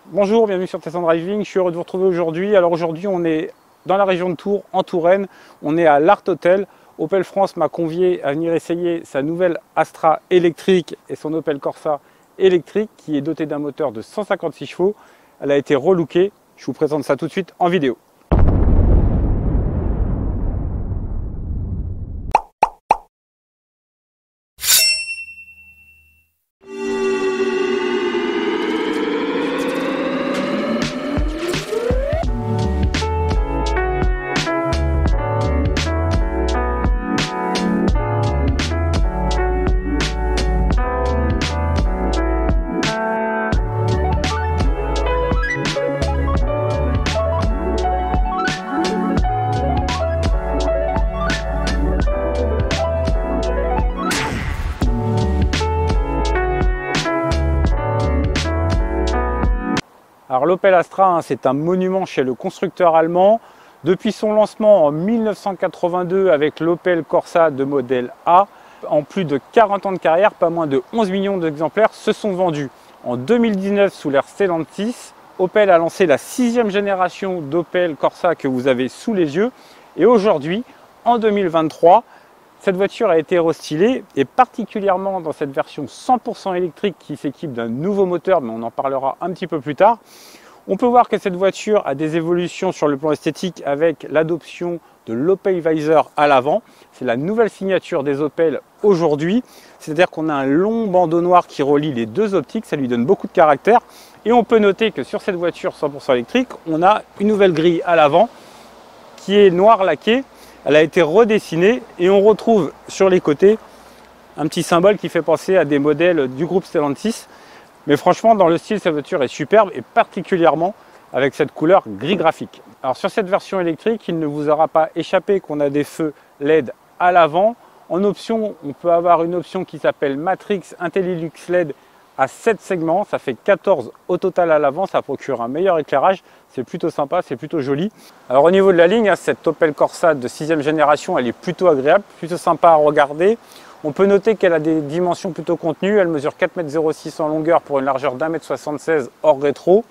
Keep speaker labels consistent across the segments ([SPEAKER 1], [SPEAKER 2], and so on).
[SPEAKER 1] Bonjour, bienvenue sur Tesson Driving, je suis heureux de vous retrouver aujourd'hui. Alors aujourd'hui on est dans la région de Tours, en Touraine, on est à l'Art Hotel. Opel France m'a convié à venir essayer sa nouvelle Astra électrique et son Opel Corsa électrique qui est dotée d'un moteur de 156 chevaux. Elle a été relookée, je vous présente ça tout de suite en vidéo. Alors l'Opel Astra, c'est un monument chez le constructeur allemand. Depuis son lancement en 1982 avec l'Opel Corsa de modèle A, en plus de 40 ans de carrière, pas moins de 11 millions d'exemplaires se sont vendus. En 2019, sous l'ère Stellantis, Opel a lancé la 6e génération d'Opel Corsa que vous avez sous les yeux. Et aujourd'hui, en 2023, cette voiture a été restylée et particulièrement dans cette version 100% électrique qui s'équipe d'un nouveau moteur, mais on en parlera un petit peu plus tard. On peut voir que cette voiture a des évolutions sur le plan esthétique avec l'adoption de l'Opel Visor à l'avant. C'est la nouvelle signature des Opel aujourd'hui, c'est-à-dire qu'on a un long bandeau noir qui relie les deux optiques, ça lui donne beaucoup de caractère. Et on peut noter que sur cette voiture 100% électrique, on a une nouvelle grille à l'avant qui est noir laquée. Elle a été redessinée et on retrouve sur les côtés un petit symbole qui fait penser à des modèles du groupe Stellantis. Mais franchement, dans le style, cette voiture est superbe et particulièrement avec cette couleur gris graphique. Alors sur cette version électrique, il ne vous aura pas échappé qu'on a des feux LED à l'avant. En option, on peut avoir une option qui s'appelle Matrix IntelliLux LED à 7 segments, ça fait 14 au total à l'avant, ça procure un meilleur éclairage, c'est plutôt sympa, c'est plutôt joli. Alors au niveau de la ligne, cette Opel Corsa de 6e génération, elle est plutôt agréable, plutôt sympa à regarder. On peut noter qu'elle a des dimensions plutôt contenues, elle mesure 4,06 m en longueur pour une largeur d'1,76 m hors rétro.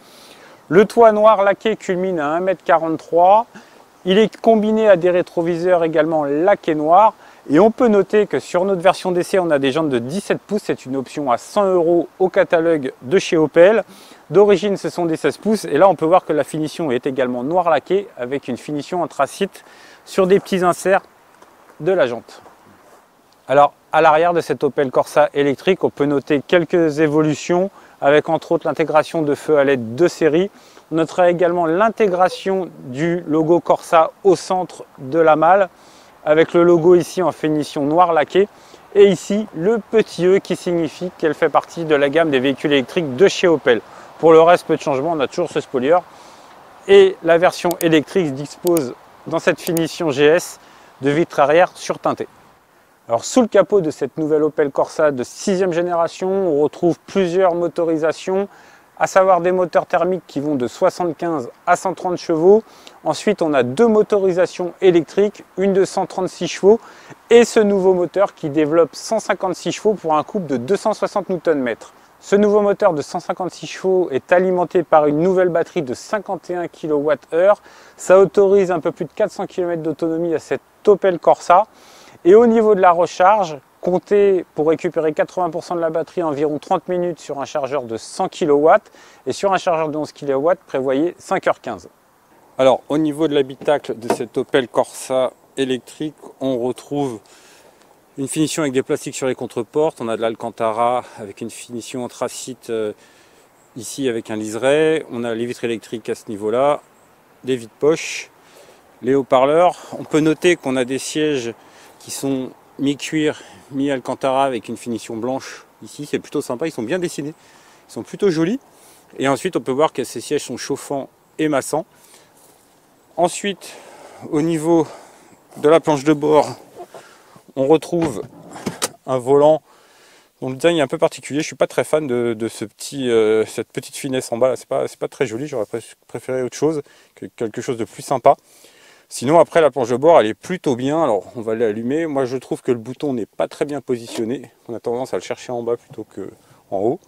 [SPEAKER 1] Le toit noir laqué culmine à 1,43 m, il est combiné à des rétroviseurs également laqués noirs. Et on peut noter que sur notre version d'essai, on a des jantes de 17 pouces. C'est une option à 100 € au catalogue de chez Opel. D'origine, ce sont des 16 pouces. Et là, on peut voir que la finition est également noir laqué avec une finition anthracite sur des petits inserts de la jante. Alors, à l'arrière de cette Opel Corsa électrique, on peut noter quelques évolutions avec entre autres l'intégration de feux à LED de série. On notera également l'intégration du logo Corsa au centre de la malle, avec le logo ici en finition noir laqué, et ici le petit E qui signifie qu'elle fait partie de la gamme des véhicules électriques de chez Opel. Pour le reste, peu de changements, on a toujours ce spoiler. Et la version électrique dispose dans cette finition GS de vitres arrière surteintées. Alors sous le capot de cette nouvelle Opel Corsa de 6e génération, on retrouve plusieurs motorisations, à savoir des moteurs thermiques qui vont de 75 à 130 chevaux. Ensuite, on a deux motorisations électriques, une de 136 chevaux et ce nouveau moteur qui développe 156 chevaux pour un couple de 260 Nm. Ce nouveau moteur de 156 chevaux est alimenté par une nouvelle batterie de 51 kWh. Ça autorise un peu plus de 400 km d'autonomie à cette Opel Corsa. Et au niveau de la recharge, comptez pour récupérer 80% de la batterie environ 30 minutes sur un chargeur de 100 kW et sur un chargeur de 11 kW, prévoyez 5h15. Alors au niveau de l'habitacle de cette Opel Corsa électrique, on retrouve une finition avec des plastiques sur les contreportes, on a de l'Alcantara avec une finition anthracite ici avec un liseré, on a les vitres électriques à ce niveau-là, des vides-poches, les haut-parleurs. On peut noter qu'on a des sièges qui sont mi-cuir, mi-Alcantara avec une finition blanche ici, c'est plutôt sympa, ils sont bien dessinés, ils sont plutôt jolis. Et ensuite on peut voir que ces sièges sont chauffants et massants. Ensuite, au niveau de la planche de bord, on retrouve un volant dont le design est un peu particulier. Je ne suis pas très fan de cette petite finesse en bas, c'est pas très joli, j'aurais préféré autre chose, quelque chose de plus sympa. Sinon après la planche de bord elle est plutôt bien, alors on va l'allumer. Moi je trouve que le bouton n'est pas très bien positionné, on a tendance à le chercher en bas plutôt qu'en haut.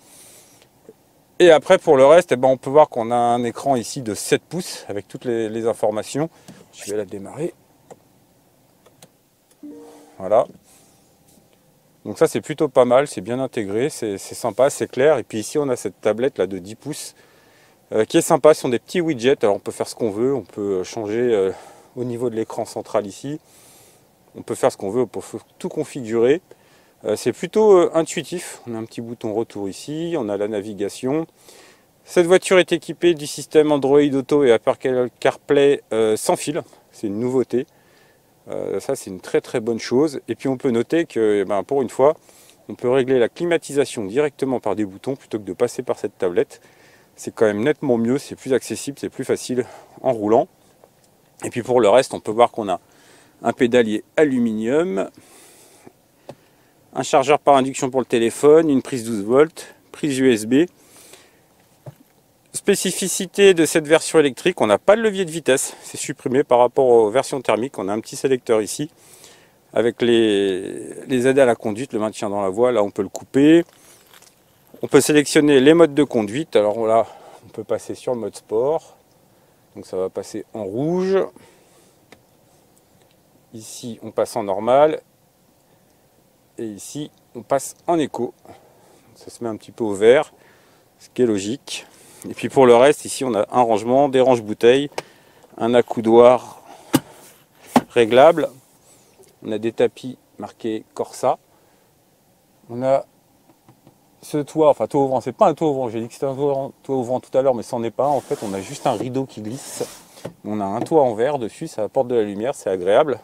[SPEAKER 1] Et après pour le reste, on peut voir qu'on a un écran ici de 7 pouces avec toutes les informations. Je vais la démarrer. Voilà. Donc ça c'est plutôt pas mal, c'est bien intégré, c'est sympa, c'est clair. Et puis ici on a cette tablette là de 10 pouces qui est sympa, ce sont des petits widgets. Alors on peut faire ce qu'on veut, on peut changer au niveau de l'écran central ici. On peut faire ce qu'on veut, on peut tout configurer. C'est plutôt intuitif, on a un petit bouton retour ici, on a la navigation. Cette voiture est équipée du système Android Auto et Apple CarPlay sans fil, c'est une nouveauté. Ça c'est une très très bonne chose. Et puis on peut noter que pour une fois, on peut régler la climatisation directement par des boutons plutôt que de passer par cette tablette. C'est quand même nettement mieux, c'est plus accessible, c'est plus facile en roulant. Et puis pour le reste, on peut voir qu'on a un pédalier aluminium, un chargeur par induction pour le téléphone, une prise 12 volts, prise USB. Spécificité de cette version électrique, on n'a pas de levier de vitesse, c'est supprimé par rapport aux versions thermiques. On a un petit sélecteur ici avec les aides à la conduite, le maintien dans la voie, là on peut le couper. On peut sélectionner les modes de conduite, alors là on peut passer sur le mode sport, donc ça va passer en rouge. Ici on passe en normal et ici on passe en éco. Ça se met un petit peu au vert, ce qui est logique. Et puis pour le reste, ici on a un rangement, des range-bouteilles, un accoudoir réglable, on a des tapis marqués Corsa, on a ce toit, enfin toit ouvrant, c'est pas un toit ouvrant, j'ai dit que c'était un toit ouvrant tout à l'heure, mais c'en est pas, en fait on a juste un rideau qui glisse, on a un toit en verre dessus, ça apporte de la lumière, c'est agréable.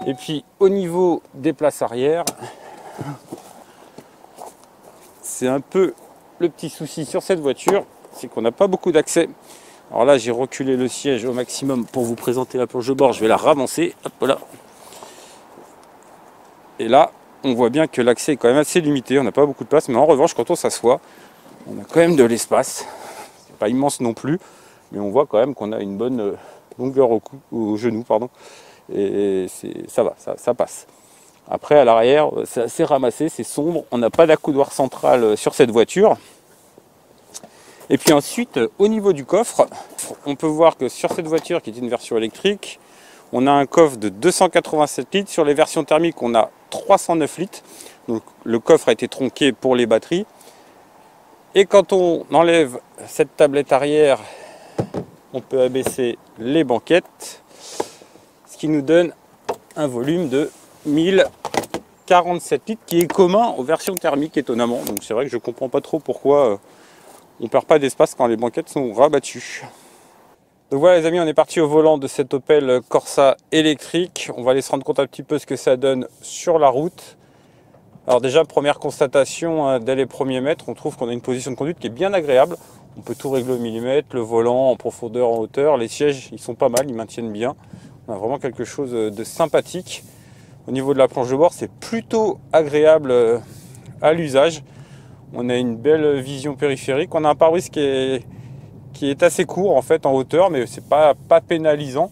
[SPEAKER 1] Et puis au niveau des places arrière, c'est un peu le petit souci sur cette voiture, c'est qu'on n'a pas beaucoup d'accès. Alors là j'ai reculé le siège au maximum pour vous présenter la planche de bord, je vais la ramasser, hop voilà. Et là on voit bien que l'accès est quand même assez limité, on n'a pas beaucoup de place, mais en revanche quand on s'assoit, on a quand même de l'espace. C'est pas immense non plus, mais on voit quand même qu'on a une bonne longueur au genou, pardon. Et ça va, ça passe. Après à l'arrière, c'est assez ramassé, c'est sombre, on n'a pas d'accoudoir central sur cette voiture. Et puis ensuite, au niveau du coffre, on peut voir que sur cette voiture qui est une version électrique, on a un coffre de 287 litres. Sur les versions thermiques, on a 309 litres. Donc le coffre a été tronqué pour les batteries. Et quand on enlève cette tablette arrière, on peut abaisser les banquettes, ce qui nous donne un volume de 1047 litres qui est commun aux versions thermiques étonnamment. Donc c'est vrai que je ne comprends pas trop pourquoi on ne perd pas d'espace quand les banquettes sont rabattues. Donc voilà les amis, on est parti au volant de cette Opel Corsa électrique. On va aller se rendre compte un petit peu ce que ça donne sur la route. Alors déjà, première constatation, dès les premiers mètres, on trouve qu'on a une position de conduite qui est bien agréable. On peut tout régler au millimètre, le volant en profondeur, en hauteur. Les sièges, ils sont pas mal, ils maintiennent bien. On a vraiment quelque chose de sympathique. Au niveau de la planche de bord, c'est plutôt agréable à l'usage. On a une belle vision périphérique. On a un pare-brise qui est assez court en fait en hauteur, mais c'est pas pénalisant.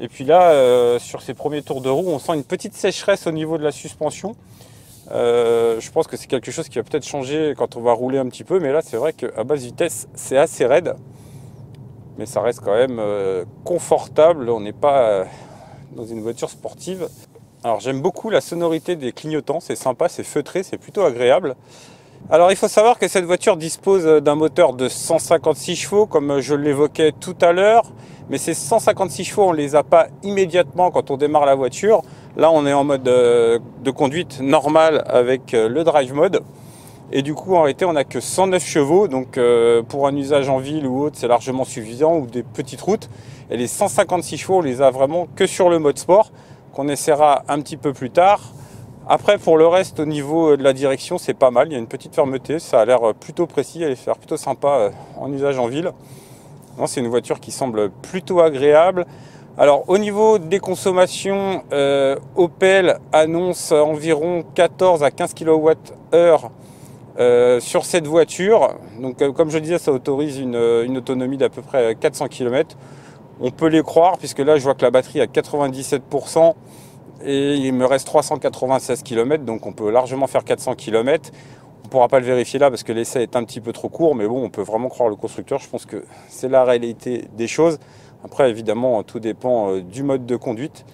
[SPEAKER 1] Et puis là, sur ces premiers tours de roue, on sent une petite sécheresse au niveau de la suspension. Je pense que c'est quelque chose qui va peut-être changer quand on va rouler un petit peu, mais là c'est vrai qu'à basse vitesse c'est assez raide, mais ça reste quand même confortable. On n'est pas dans une voiture sportive. Alors j'aime beaucoup la sonorité des clignotants, c'est sympa, c'est feutré, c'est plutôt agréable. Alors il faut savoir que cette voiture dispose d'un moteur de 156 chevaux comme je l'évoquais tout à l'heure, mais ces 156 chevaux on ne les a pas immédiatement quand on démarre la voiture. Là on est en mode de conduite normale avec le drive mode et du coup en réalité on n'a que 109 chevaux, donc pour un usage en ville ou autre c'est largement suffisant, ou des petites routes. Et les 156 chevaux on les a vraiment que sur le mode sport qu'on essaiera un petit peu plus tard. Après pour le reste au niveau de la direction c'est pas mal, il y a une petite fermeté, ça a l'air plutôt précis, elle est plutôt sympa en usage en ville. C'est une voiture qui semble plutôt agréable. Alors au niveau des consommations, Opel annonce environ 14 à 15 kWh sur cette voiture. Donc comme je le disais, ça autorise une autonomie d'à peu près 400 km. On peut les croire puisque là je vois que la batterie est à 97% et il me reste 396 km, donc on peut largement faire 400 km.
[SPEAKER 2] On ne pourra pas le vérifier là parce que l'essai est un petit peu trop court, mais bon, on peut vraiment croire le constructeur. Je pense que c'est la réalité des choses. Après, évidemment, tout dépend du mode de conduite.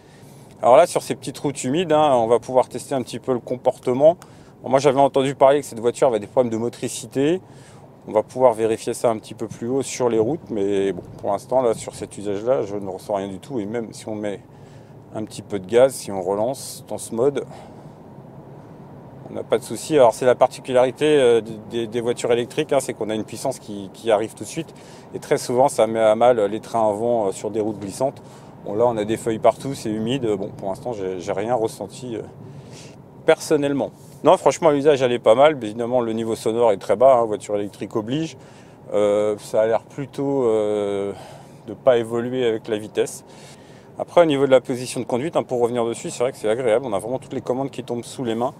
[SPEAKER 2] Alors là, sur ces petites routes humides, on va pouvoir tester un petit peu le comportement. Bon, moi, j'avais entendu parler que cette voiture avait des problèmes de motricité. On va pouvoir vérifier ça un petit peu plus haut sur les routes, mais bon, pour l'instant, là, sur cet usage-là, je ne ressens rien du tout. Et même si on met un petit peu de gaz, si on relance dans ce mode, on n'a pas de souci. Alors c'est la particularité des voitures électriques, c'est qu'on a une puissance qui arrive tout de suite. Et très souvent, ça met à mal les trains avant sur des routes glissantes. Bon, là, on a des feuilles partout, c'est humide. Bon, pour l'instant, j'ai rien ressenti personnellement. Non, franchement, l'usage, elle est pas mal. Évidemment, le niveau sonore est très bas. Voiture électrique oblige. Ça a l'air plutôt de ne pas évoluer avec la vitesse. Après, au niveau de la position de conduite, pour revenir dessus, c'est vrai que c'est agréable. On a vraiment toutes les commandes qui tombent sous les mains.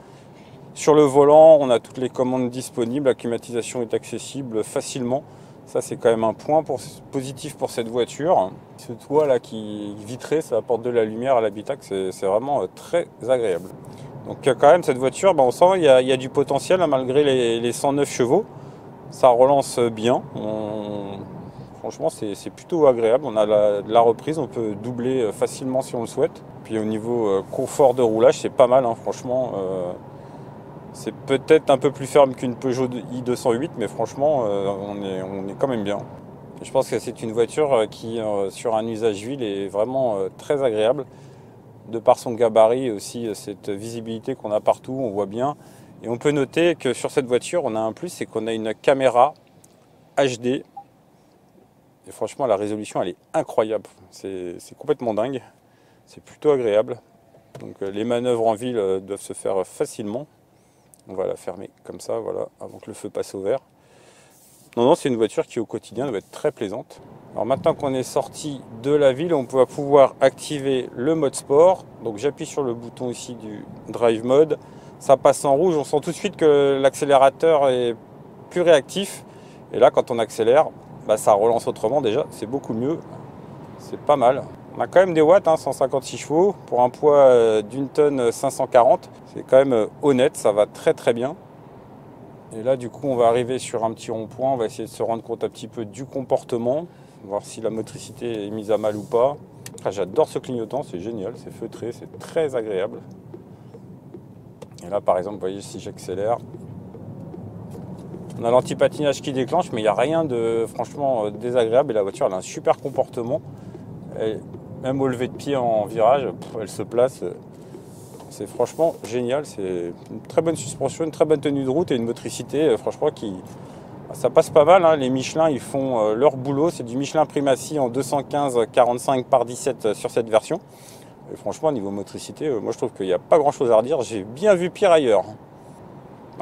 [SPEAKER 2] Sur le volant, on a toutes les commandes disponibles, la climatisation est accessible facilement. Ça, c'est quand même un point positif pour cette voiture. Ce toit là qui est vitré, ça apporte de la lumière à l'habitacle, c'est vraiment très agréable. Donc quand même, cette voiture, on sent qu'il y a du potentiel malgré les 109 chevaux. Ça relance bien. Franchement, c'est plutôt agréable. On a la reprise, on peut doubler facilement si on le souhaite. Puis au niveau confort de roulage, c'est pas mal, franchement. C'est peut-être un peu plus ferme qu'une Peugeot i208, mais franchement, on est quand même bien. Et je pense que c'est une voiture qui, sur un usage ville, est vraiment très agréable. De par son gabarit et aussi cette visibilité qu'on a partout, on voit bien. Et on peut noter que sur cette voiture, on a un plus, c'est qu'on a une caméra HD. Et franchement, la résolution, elle est incroyable. C'est complètement dingue. C'est plutôt agréable. Donc les manœuvres en ville doivent se faire facilement. On va la fermer comme ça, voilà, avant que le feu passe au vert. Non, c'est une voiture qui au quotidien doit être très plaisante. Alors maintenant qu'on est sorti de la ville, on va pouvoir activer le mode sport. Donc j'appuie sur le bouton ici du drive mode. Ça passe en rouge, on sent tout de suite que l'accélérateur est plus réactif. Et là, quand on accélère, ça relance autrement déjà, c'est beaucoup mieux. C'est pas mal. On a quand même des watts, 156 chevaux, pour un poids d'une tonne 540. C'est quand même honnête, ça va très très bien. Et là, du coup, on va arriver sur un petit rond-point. On va essayer de se rendre compte un petit peu du comportement, voir si la motricité est mise à mal ou pas. J'adore ce clignotant, c'est génial, c'est feutré, c'est très agréable. Et là, par exemple, vous voyez, si j'accélère, on a l'anti-patinage qui déclenche, mais il n'y a rien de franchement désagréable. Et la voiture, elle a un super comportement. Même au lever de pied en virage, elle se place. C'est franchement génial. C'est une très bonne suspension, une très bonne tenue de route et une motricité, franchement, ça passe pas mal. Les Michelin, ils font leur boulot. C'est du Michelin Primacy en 215/45 par 17 sur cette version. Et franchement, niveau motricité, moi je trouve qu'il n'y a pas grand chose à redire. J'ai bien vu pire ailleurs.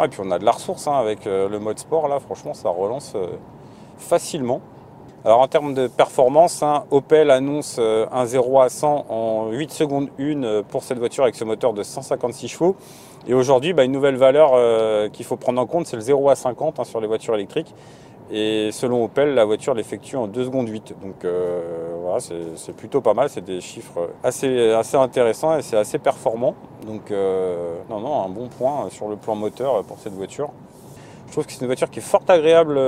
[SPEAKER 2] Et puis on a de la ressource avec le mode sport. Là, franchement, ça relance facilement. Alors en termes de performance, Opel annonce un 0 à 100 en 8 secondes 1 pour cette voiture avec ce moteur de 156 chevaux. Et aujourd'hui, une nouvelle valeur qu'il faut prendre en compte, c'est le 0 à 50 sur les voitures électriques. Et selon Opel, la voiture l'effectue en 2 secondes 8. Donc voilà, c'est plutôt pas mal, c'est des chiffres assez intéressants et c'est assez performant. Donc non, un bon point sur le plan moteur pour cette voiture. Je trouve que c'est une voiture qui est fort agréable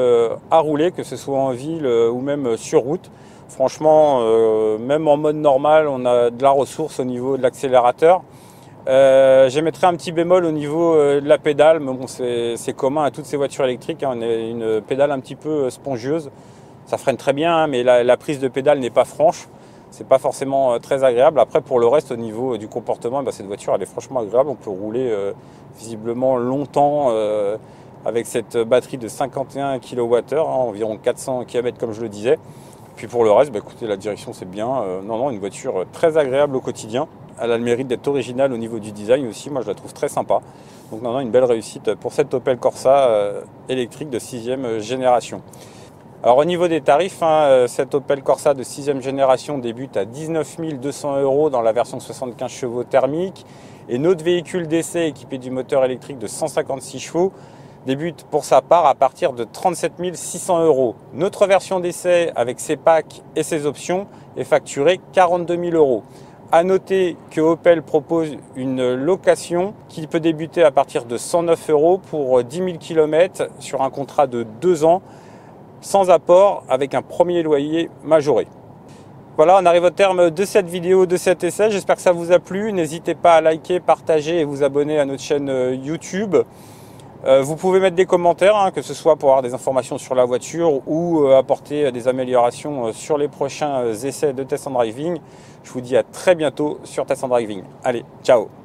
[SPEAKER 2] à rouler, que ce soit en ville ou même sur route. Franchement, même en mode normal, on a de la ressource au niveau de l'accélérateur. J'émettrai un petit bémol au niveau de la pédale, mais bon, c'est commun à toutes ces voitures électriques. On a une pédale un petit peu spongieuse. Ça freine très bien, mais la prise de pédale n'est pas franche. C'est pas forcément très agréable. Après, pour le reste, au niveau du comportement, cette voiture, elle est franchement agréable. On peut rouler visiblement longtemps avec cette batterie de 51 kWh, environ 400 km comme je le disais. Puis pour le reste, écoutez, la direction c'est bien. Non, une voiture très agréable au quotidien. Elle a le mérite d'être originale au niveau du design aussi. Moi, je la trouve très sympa. Donc non, une belle réussite pour cette Opel Corsa électrique de 6e génération. Alors au niveau des tarifs, cette Opel Corsa de 6e génération débute à 19 200 € dans la version 75 chevaux thermique. Et notre véhicule d'essai équipé du moteur électrique de 156 chevaux débute pour sa part à partir de 37 600 €. Notre version d'essai avec ses packs et ses options est facturée 42 000 €. À noter que Opel propose une location qui peut débuter à partir de 109 € pour 10 000 km sur un contrat de 2 ans, sans apport, avec un premier loyer majoré. Voilà, on arrive au terme de cette vidéo, de cet essai. J'espère que ça vous a plu. N'hésitez pas à liker, partager et vous abonner à notre chaîne YouTube. Vous pouvez mettre des commentaires, que ce soit pour avoir des informations sur la voiture ou apporter des améliorations sur les prochains essais de Test and Driving. Je vous dis à très bientôt sur Test and Driving. Allez, ciao!